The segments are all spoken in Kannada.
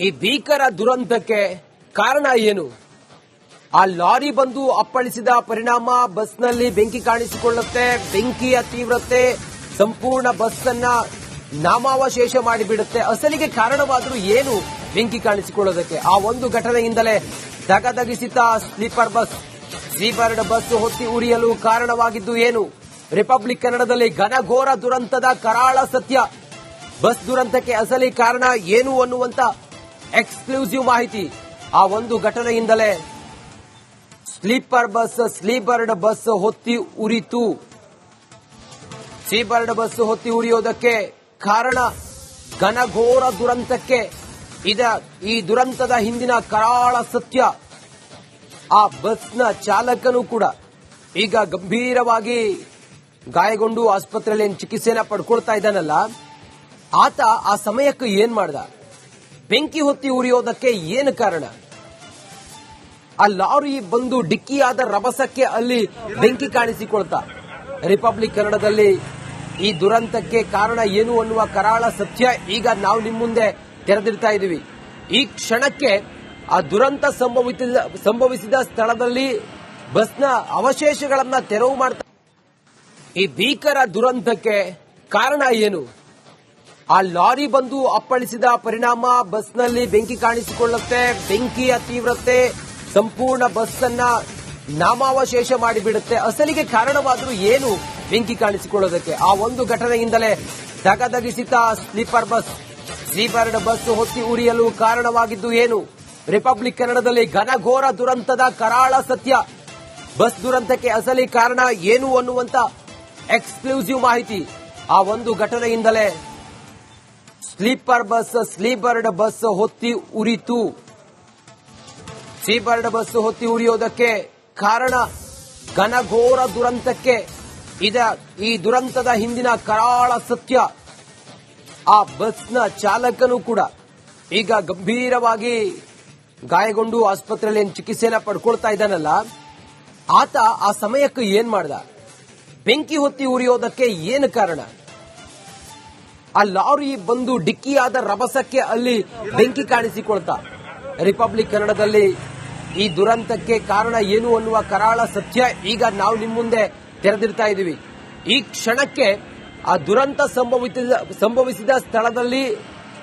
ಈ ಭೀಕರ ದುರಂತಕ್ಕೆ ಕಾರಣ ಏನು? ಆ ಲಾರಿ ಬಂದು ಅಪ್ಪಳಿಸಿದ ಪರಿಣಾಮ ಬಸ್ನಲ್ಲಿ ಬೆಂಕಿ ಕಾಣಿಸಿಕೊಳ್ಳುತ್ತೆ. ಬೆಂಕಿಯ ತೀವ್ರತೆ ಸಂಪೂರ್ಣ ಬಸ್ ಅನ್ನ ನಾಮಾವಶೇಷ ಮಾಡಿಬಿಡುತ್ತೆ. ಅಸಲಿಗೆ ಕಾರಣವಾದರೂ ಏನು ಬೆಂಕಿ ಕಾಣಿಸಿಕೊಳ್ಳೋದಕ್ಕೆ? ಆ ಒಂದು ಘಟನೆಯಿಂದಲೇ ದಗದಗಿಸಿತ ಸ್ಲೀಪರ್ ಬಸ್ ಸೀಬರ್ಡ್ ಬಸ್ ಹೊತ್ತಿ ಉರಿಯಲು ಕಾರಣವಾಗಿದ್ದು ಏನು? ರಿಪಬ್ಲಿಕ್ ಕನ್ನಡದಲ್ಲಿ ಘನಘೋರ ದುರಂತದ ಕರಾಳ ಸತ್ಯ. ಬಸ್ ದುರಂತಕ್ಕೆ ಅಸಲಿ ಕಾರಣ ಏನು ಅನ್ನುವಂತ ಎಕ್ಸ್ಕ್ಲೂಸಿವ್ ಮಾಹಿತಿ. ಆ ಒಂದು ಘಟನೆಯಿಂದಲೇ ಸ್ಲೀಪರ್ಡ್ ಬಸ್ ಹೊತ್ತಿ ಉರಿತು. ಸೀಬರ್ಡ್ ಬಸ್ ಹೊತ್ತಿ ಉರಿಯೋದಕ್ಕೆ ಕಾರಣ ಘನಘೋರ ದುರಂತಕ್ಕೆ. ಈ ದುರಂತದ ಹಿಂದಿನ ಕರಾಳ ಸತ್ಯ. ಆ ಬಸ್ನ ಚಾಲಕನು ಕೂಡ ಈಗ ಗಂಭೀರವಾಗಿ ಗಾಯಗೊಂಡು ಆಸ್ಪತ್ರೆಯಲ್ಲಿ ಚಿಕಿತ್ಸೆನ ಪಡ್ಕೊಳ್ತಾ ಇದ್ದಾನಲ್ಲ, ಆತ ಆ ಸಮಯಕ್ಕೆ ಏನ್ ಮಾಡ್ದ? ಬೆಂಕಿ ಹೊತ್ತಿ ಉರಿಯೋದಕ್ಕೆ ಏನು ಕಾರಣ? ಆ ಲಾರಿ ಬಂದು ಡಿಕ್ಕಿಯಾದ ರಭಸಕ್ಕೆ ಅಲ್ಲಿ ಬೆಂಕಿ ಕಾಣಿಸಿಕೊಳ್ತಾ. ರಿಪಬ್ಲಿಕ್ ಕನ್ನಡದಲ್ಲಿ ಈ ದುರಂತಕ್ಕೆ ಕಾರಣ ಏನು ಅನ್ನುವ ಕರಾಳ ಸತ್ಯ ಈಗ ನಾವು ನಿಮ್ಮ ಮುಂದೆ ತೆರೆದಿಡ್ತಾ ಇದ್ದೀವಿ. ಈ ಕ್ಷಣಕ್ಕೆ ಆ ದುರಂತ ಸಂಭವಿಸಿದ ಸ್ಥಳದಲ್ಲಿ ಬಸ್ನ ಅವಶೇಷಗಳನ್ನ ತೆರವು ಮಾಡ್ತಾ. ಈ ಭೀಕರ ದುರಂತಕ್ಕೆ ಕಾರಣ ಏನು? ಆ ಲಾರಿ ಬಂದು ಅಪ್ಪಳಿಸಿದ ಪರಿಣಾಮ ಬಸ್ನಲ್ಲಿ ಬೆಂಕಿ ಕಾಣಿಸಿಕೊಳ್ಳುತ್ತೆ. ಬೆಂಕಿಯ ತೀವ್ರತೆ ಸಂಪೂರ್ಣ ಬಸ್ ಅನ್ನ ನಾಮಾವಶೇಷ ಮಾಡಿಬಿಡುತ್ತೆ. ಅಸಲಿಗೆ ಕಾರಣವಾದರೂ ಏನು ಬೆಂಕಿ ಕಾಣಿಸಿಕೊಳ್ಳೋದಕ್ಕೆ? ಆ ಒಂದು ಘಟನೆಯಿಂದಲೇ ದಗದಗಿಸಿತ ಸ್ಲೀಪರ್ಡ್ ಬಸ್ ಹೊತ್ತಿ ಉರಿಯಲು ಕಾರಣವಾಗಿದ್ದು ಏನು? ರಿಪಬ್ಲಿಕ್ ಕನ್ನಡದಲ್ಲಿ ಘನಘೋರ ದುರಂತದ ಕರಾಳ ಸತ್ಯ. ಬಸ್ ದುರಂತಕ್ಕೆ ಅಸಲಿ ಕಾರಣ ಏನು ಅನ್ನುವಂತ ಎಕ್ಸ್ಕ್ಲೂಸಿವ್ ಮಾಹಿತಿ. ಆ ಒಂದು ಘಟನೆಯಿಂದಲೇ ಸ್ಲೀಪರ್ಡ್ ಬಸ್ ಹೊತ್ತಿ ಉರಿತು. ಸೀಬರ್ಡ್ ಬಸ್ ಹೊತ್ತಿ ಉರಿಯೋದಕ್ಕೆ ಕಾರಣ ಘನಘೋರ ದುರಂತಕ್ಕೆ. ಈ ದುರಂತದ ಹಿಂದಿನ ಕರಾಳ ಸತ್ಯ. ಆ ಬಸ್ನ ಚಾಲಕನು ಕೂಡ ಈಗ ಗಂಭೀರವಾಗಿ ಗಾಯಗೊಂಡು ಆಸ್ಪತ್ರೆಯಲ್ಲಿ ಚಿಕಿತ್ಸೆನ ಪಡ್ಕೊಳ್ತಾ ಇದ್ದಾನಲ್ಲ, ಆತ ಆ ಸಮಯಕ್ಕೆ ಏನ್ ಮಾಡ್ದ? ಬೆಂಕಿ ಹೊತ್ತಿ ಉರಿಯೋದಕ್ಕೆ ಏನು ಕಾರಣ? ಆ ಲಾರಿ ಬಂದು ಡಿಕ್ಕಿಯಾದ ರಭಸಕ್ಕೆ ಅಲ್ಲಿ ಬೆಂಕಿ ಕಾಣಿಸಿಕೊಳ್ತಾ. ರಿಪಬ್ಲಿಕ್ ಕನ್ನಡದಲ್ಲಿ ಈ ದುರಂತಕ್ಕೆ ಕಾರಣ ಏನು ಅನ್ನುವ ಕರಾಳ ಸತ್ಯ ಈಗ ನಾವು ನಿಮ್ಮ ಮುಂದೆ ತೆರೆದಿಡ್ತಾ ಇದ್ದೀವಿ. ಈ ಕ್ಷಣಕ್ಕೆ ಆ ದುರಂತ ಸಂಭವಿಸಿದ ಸ್ಥಳದಲ್ಲಿ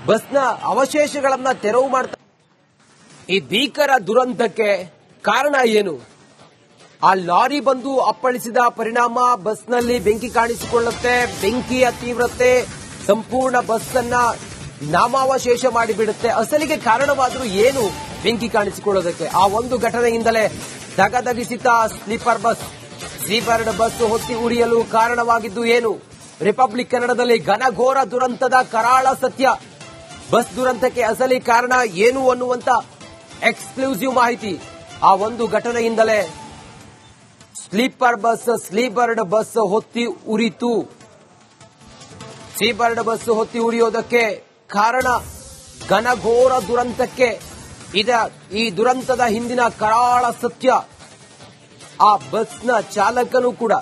ಬಸ್ನ ಅವಶೇಷಗಳನ್ನ ತೆರವು ಮಾಡ್ತಾ. ಈ ಭೀಕರ ದುರಂತಕ್ಕೆ ಕಾರಣ ಏನು? ಆ ಲಾರಿ ಬಂದು ಅಪ್ಪಳಿಸಿದ ಪರಿಣಾಮ ಬಸ್ನಲ್ಲಿ ಬೆಂಕಿ ಕಾಣಿಸಿಕೊಳ್ಳುತ್ತೆ. ಬೆಂಕಿಯ ತೀವ್ರತೆ ಸಂಪೂರ್ಣ ಬಸ್ ಅನ್ನ ನಾಮಾವಶೇಷ ಮಾಡಿಬಿಡುತ್ತೆ. ಅಸಲಿಗೆ ಕಾರಣವಾದರೂ ಏನು ಬೆಂಕಿ ಕಾಣಿಸಿಕೊಳ್ಳೋದಕ್ಕೆ? ಆ ಒಂದು ಘಟನೆಯಿಂದಲೇ ದಗದಗಿಸಿತ ಸೀಬರ್ಡ್ ಬಸ್ ಹೊತ್ತಿ ಉರಿಯಲು ಕಾರಣವಾಗಿದ್ದು ಏನು? ರಿಪಬ್ಲಿಕ್ ಕನ್ನಡದಲ್ಲಿ ಘನಘೋರ ದುರಂತದ ಕರಾಳ ಸತ್ಯ. ಬಸ್ ದುರಂತಕ್ಕೆ ಅಸಲಿ ಕಾರಣ ಏನು ಅನ್ನುವಂತ ಎಕ್ಸ್ಕ್ಲೂಸಿವ್ ಮಾಹಿತಿ. ಆ ಒಂದು ಘಟನೆಯಿಂದಲೇ ಸ್ಲೀಪರ್ಡ್ ಬಸ್ ಹೊತ್ತಿ ಉರಿತು. ಸೀಬರ್ಡ್ ಬಸ್ ಹೊತ್ತಿ ಉರಿಯೋದಕ್ಕೆ ಕಾರಣ ಘನಘೋರ ದುರಂತಕ್ಕೆ. ಈ ದುರಂತದ ಹಿಂದಿನ ಕರಾಳ ಸತ್ಯ. ಆ ಬಸ್ನ ಚಾಲಕನು ಕೂಡ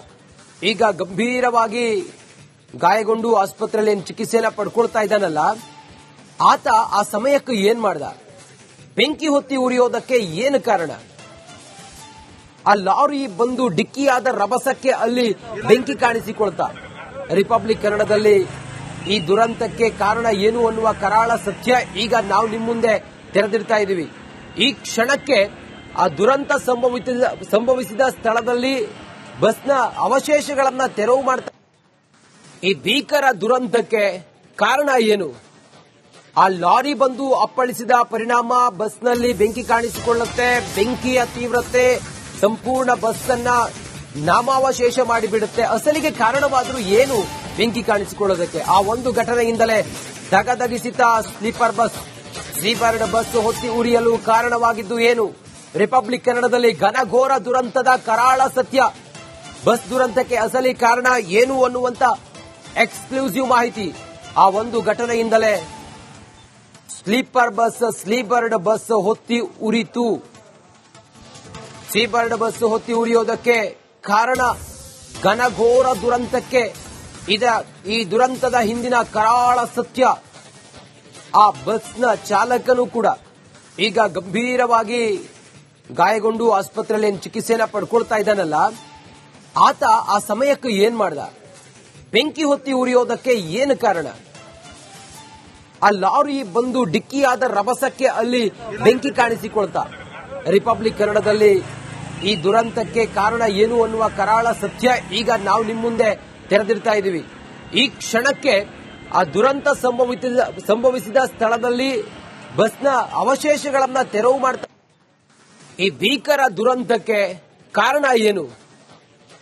ಈಗ ಗಂಭೀರವಾಗಿ ಗಾಯಗೊಂಡು ಆಸ್ಪತ್ರೆಯಲ್ಲಿ ಚಿಕಿತ್ಸೆನ ಪಡ್ಕೊಳ್ತಾ ಇದ್ದಾನಲ್ಲ, ಆತ ಆ ಸಮಯಕ್ಕೆ ಏನ್ ಮಾಡ್ದ? ಬೆಂಕಿ ಹೊತ್ತಿ ಉರಿಯೋದಕ್ಕೆ ಏನು ಕಾರಣ? ಆ ಲಾರಿ ಬಂದು ಡಿಕ್ಕಿಯಾದ ರಭಸಕ್ಕೆ ಅಲ್ಲಿ ಬೆಂಕಿ ಕಾಣಿಸಿಕೊಳ್ತಾ. ರಿಪಬ್ಲಿಕ್ ಕನ್ನಡದಲ್ಲಿ ಈ ದುರಂತಕ್ಕೆ ಕಾರಣ ಏನು ಅನ್ನುವ ಕರಾಳ ಸತ್ಯ ಈಗ ನಾವು ನಿಮ್ಮ ಮುಂದೆ ತೆರೆದಿಡ್ತಾ ಇದ್ದೀವಿ. ಈ ಕ್ಷಣಕ್ಕೆ ಆ ದುರಂತ ಸಂಭವಿಸಿದ ಸ್ಥಳದಲ್ಲಿ ಬಸ್ನ ಅವಶೇಷಗಳನ್ನ ತೆರವು ಮಾಡ್ತಾ. ಈ ಭೀಕರ ದುರಂತಕ್ಕೆ ಕಾರಣ ಏನು? ಆ ಲಾರಿ ಬಂದು ಅಪ್ಪಳಿಸಿದ ಪರಿಣಾಮ ಬಸ್ನಲ್ಲಿ ಬೆಂಕಿ ಕಾಣಿಸಿಕೊಳ್ಳುತ್ತೆ. ಬೆಂಕಿಯ ತೀವ್ರತೆ ಸಂಪೂರ್ಣ ಬಸ್ ಅನ್ನ ನಾಮಾವಶೇಷ ಮಾಡಿಬಿಡುತ್ತೆ. ಅಸಲಿಗೆ ಕಾರಣವಾದರೂ ಏನು ಬೆಂಕಿ ಕಾಣಿಸಿಕೊಳ್ಳೋದಕ್ಕೆ? ಆ ಒಂದು ಘಟನೆಯಿಂದಲೇ ದಗದಗಿಸಿತ ಸ್ಲೀಪರ್ಡ್ ಬಸ್ ಹೊತ್ತಿ ಉರಿಯಲು ಕಾರಣವಾಗಿದ್ದು ಏನು? ರಿಪಬ್ಲಿಕ್ ಕನ್ನಡದಲ್ಲಿ ಘನಘೋರ ದುರಂತದ ಕರಾಳ ಸತ್ಯ. ಬಸ್ ದುರಂತಕ್ಕೆ ಅಸಲಿ ಕಾರಣ ಏನು ಅನ್ನುವಂತ ಎಕ್ಸ್ಕ್ಲೂಸಿವ್ ಮಾಹಿತಿ. ಆ ಒಂದು ಘಟನೆಯಿಂದಲೇ ಸ್ಲೀಪರ್ಡ್ ಬಸ್ ಹೊತ್ತಿ ಉರಿತು. ಸೀಬರ್ಡ್ ಬಸ್ ಹೊತ್ತಿ ಉರಿಯೋದಕ್ಕೆ ಕಾರಣ ಘನಘೋರ ದುರಂತಕ್ಕೆ. ಈ ದುರಂತದ ಹಿಂದಿನ ಕರಾಳ ಸತ್ಯ. ಆ ಬಸ್ನ ಚಾಲಕನು ಕೂಡ ಈಗ ಗಂಭೀರವಾಗಿ ಗಾಯಗೊಂಡು ಆಸ್ಪತ್ರೆಯಲ್ಲಿ ಚಿಕಿತ್ಸೆನ ಪಡ್ಕೊಳ್ತಾ ಇದ್ದಾನಲ್ಲ, ಆತ ಆ ಸಮಯಕ್ಕೆ ಏನ್ ಮಾಡ್ದ? ಬೆಂಕಿ ಹೊತ್ತಿ ಉರಿಯೋದಕ್ಕೆ ಏನು ಕಾರಣ? ಆ ಲಾರಿ ಬಂದು ಡಿಕ್ಕಿಯಾದ ರಭಸಕ್ಕೆ ಅಲ್ಲಿ ಬೆಂಕಿ ಕಾಣಿಸಿಕೊಳ್ತಾ. ರಿಪಬ್ಲಿಕ್ ಕನ್ನಡದಲ್ಲಿ ಈ ದುರಂತಕ್ಕೆ ಕಾರಣ ಏನು ಅನ್ನುವ ಕರಾಳ ಸತ್ಯ ಈಗ ನಾವು ನಿಮ್ಮ ಮುಂದೆ ತೆರೆದಿರ್ತಾ ಇದ್ದೀವಿ. ಈ ಕ್ಷಣಕ್ಕೆ ಆ ದುರಂತ ಸಂಭವಿಸಿದ ಸ್ಥಳದಲ್ಲಿ ಬಸ್ನ ಅವಶೇಷಗಳನ್ನ ತೆರವು ಮಾಡ್ತಾ. ಈ ಭೀಕರ ದುರಂತಕ್ಕೆ ಕಾರಣ ಏನು?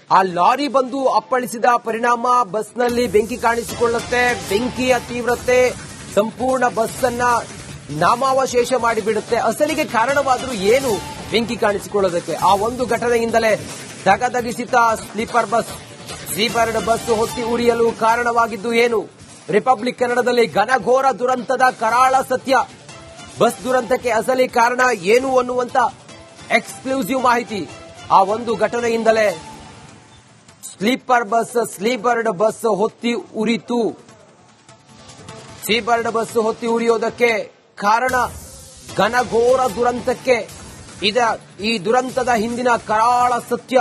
ಆ ಲಾರಿ ಬಂದು ಅಪ್ಪಳಿಸಿದ ಪರಿಣಾಮ ಬಸ್ನಲ್ಲಿ ಬೆಂಕಿ ಕಾಣಿಸಿಕೊಳ್ಳುತ್ತೆ. ಬೆಂಕಿಯ ತೀವ್ರತೆ ಸಂಪೂರ್ಣ ಬಸ್ ಅನ್ನ ನಾಮಾವಶೇಷ ಮಾಡಿಬಿಡುತ್ತೆ. ಅಸಲಿಗೆ ಕಾರಣವಾದರೂ ಏನು ಬೆಂಕಿ ಕಾಣಿಸಿಕೊಳ್ಳೋದಕ್ಕೆ? ಆ ಒಂದು ಘಟನೆಯಿಂದಲೇ ದಗದಗಿಸಿತ ಸ್ಲೀಪರ್ ಬಸ್, ಸೀಬರ್ಡ್ ಬಸ್ ಹೊತ್ತಿ ಉರಿಯಲು ಕಾರಣವಾಗಿದ್ದು ಏನು? ರಿಪಬ್ಲಿಕ್ ಕನ್ನಡದಲ್ಲಿ ಘನಘೋರ ದುರಂತದ ಕರಾಳ ಸತ್ಯ. ಬಸ್ ದುರಂತಕ್ಕೆ ಅಸಲಿ ಕಾರಣ ಏನು ಅನ್ನುವಂತ ಎಕ್ಸ್ಕ್ಲೂಸಿವ್ ಮಾಹಿತಿ. ಆ ಒಂದು ಘಟನೆಯಿಂದಲೇ ಸ್ಲೀಪರ್ಡ್ ಬಸ್ ಹೊತ್ತಿ ಉರಿತು. ಸೀಬರ್ಡ್ ಬಸ್ ಹೊತ್ತಿ ಉರಿಯೋದಕ್ಕೆ ಕಾರಣ ಘನಘೋರ ದುರಂತಕ್ಕೆ ಈ ದುರಂತದ ಹಿಂದಿನ ಕರಾಳ ಸತ್ಯ.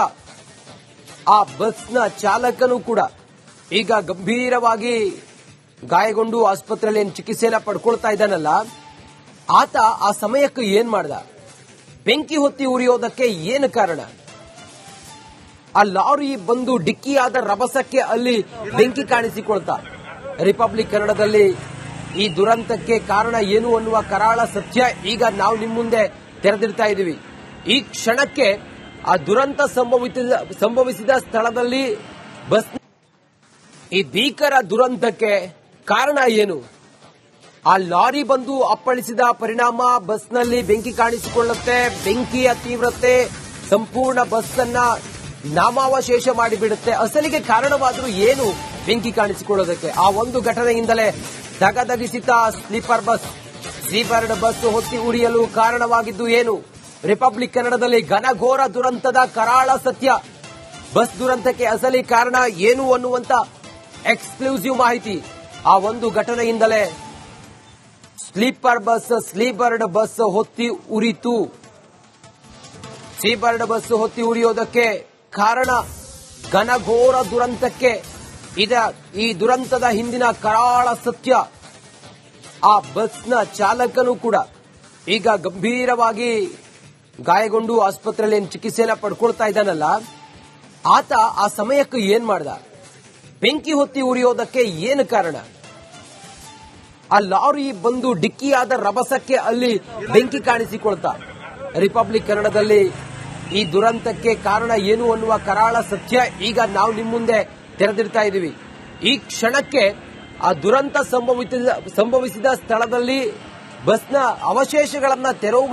ಆ ಬಸ್ನ ಚಾಲಕನು ಕೂಡ ಈಗ ಗಂಭೀರವಾಗಿ ಗಾಯಗೊಂಡು ಆಸ್ಪತ್ರೆಯಲ್ಲಿ ಚಿಕಿತ್ಸೆನ ಪಡ್ಕೊಳ್ತಾ ಇದ್ದಾನಲ್ಲ, ಆತ ಆ ಸಮಯಕ್ಕೆ ಏನ್ ಮಾಡ್ದ? ಬೆಂಕಿ ಹೊತ್ತಿ ಉರಿಯೋದಕ್ಕೆ ಏನು ಕಾರಣ? ಆ ಲಾರಿ ಬಂದು ಡಿಕ್ಕಿಯಾದ ರಭಸಕ್ಕೆ ಅಲ್ಲಿ ಬೆಂಕಿ ಕಾಣಿಸಿಕೊಳ್ತಾ. ರಿಪಬ್ಲಿಕ್ ಕನ್ನಡದಲ್ಲಿ ಈ ದುರಂತಕ್ಕೆ ಕಾರಣ ಏನು ಅನ್ನುವ ಕರಾಳ ಸತ್ಯ ಈಗ ನಾವು ನಿಮ್ಮ ಮುಂದೆ ತೆರೆದಿರ್ತಾ ಇದ್ದೀವಿ. ಈ ಕ್ಷಣಕ್ಕೆ ಆ ದುರಂತ ಸಂಭವಿಸಿದ ಸ್ಥಳದಲ್ಲಿ ಬಸ್. ಈ ಭೀಕರ ದುರಂತಕ್ಕೆ ಕಾರಣ ಏನು? ಆ ಲಾರಿ ಬಂದು ಅಪ್ಪಳಿಸಿದ ಪರಿಣಾಮ ಬಸ್ನಲ್ಲಿ ಬೆಂಕಿ ಕಾಣಿಸಿಕೊಳ್ಳುತ್ತೆ. ಬೆಂಕಿಯ ತೀವ್ರತೆ ಸಂಪೂರ್ಣ ಬಸ್ ಅನ್ನ ನಾಮಾವಶೇಷ ಮಾಡಿಬಿಡುತ್ತೆ. ಅಸಲಿಗೆ ಕಾರಣವಾದರೂ ಏನು ಬೆಂಕಿ ಕಾಣಿಸಿಕೊಳ್ಳೋದಕ್ಕೆ? ಆ ಒಂದು ಘಟನೆಯಿಂದಲೇ ದಗದಗಿಸಿತ ಸೀಬರ್ಡ್ ಬಸ್ ಹೊತ್ತಿ ಉರಿಯಲು ಕಾರಣವಾಗಿದ್ದು ಏನು? ರಿಪಬ್ಲಿಕ್ ಕನ್ನಡದಲ್ಲಿ ಘನಘೋರ ದುರಂತದ ಕರಾಳ ಸತ್ಯ. ಬಸ್ ದುರಂತಕ್ಕೆ ಅಸಲಿ ಕಾರಣ ಏನು ಅನ್ನುವಂತ ಎಕ್ಸ್ಕ್ಲೂಸಿವ್ ಮಾಹಿತಿ. ಆ ಒಂದು ಘಟನೆಯಿಂದಲೇ ಸ್ಲೀಪರ್ಡ್ ಬಸ್ ಹೊತ್ತಿ ಉರಿತು. ಸೀಬರ್ಡ್ ಬಸ್ ಹೊತ್ತಿ ಉರಿಯೋದಕ್ಕೆ ಕಾರಣ ಘನಘೋರ ದುರಂತಕ್ಕೆ ಈ ದುರಂತದ ಹಿಂದಿನ ಕರಾಳ ಸತ್ಯ. ಆ ಬಸ್ನ ಚಾಲಕನು ಕೂಡ ಈಗ ಗಂಭೀರವಾಗಿ ಗಾಯಗೊಂಡು ಆಸ್ಪತ್ರೆಯಲ್ಲಿ ಚಿಕಿತ್ಸೆನ ಪಡ್ಕೊಳ್ತಾ ಇದ್ದಾನಲ್ಲ, ಆತ ಆ ಸಮಯಕ್ಕೆ ಏನ್ ಮಾಡ್ದ? ಬೆಂಕಿ ಹೊತ್ತಿ ಉರಿಯೋದಕ್ಕೆ ಏನು ಕಾರಣ? ಆ ಲಾರಿ ಬಂದು ಡಿಕ್ಕಿಯಾದ ರಭಸಕ್ಕೆ ಅಲ್ಲಿ ಬೆಂಕಿ ಕಾಣಿಸಿಕೊಳ್ತಾ. ರಿಪಬ್ಲಿಕ್ ಕನ್ನಡದಲ್ಲಿ ಈ ದುರಂತಕ್ಕೆ ಕಾರಣ ಏನು ಅನ್ನುವ ಕರಾಳ ಸತ್ಯ ಈಗ ನಾವು ನಿಮ್ಮ ಮುಂದೆ ತೆರೆದಿರ್ತಾ ಇದ್ದೀವಿ. ಈ ಕ್ಷಣಕ್ಕೆ ಆ ದುರಂತ ಸಂಭವಿಸಿದ ಸ್ಥಳದಲ್ಲಿ ಬಸ್ನ ಅವಶೇಷಗಳನ್ನ ತೆರವು ಮಾಡ್ತಾ.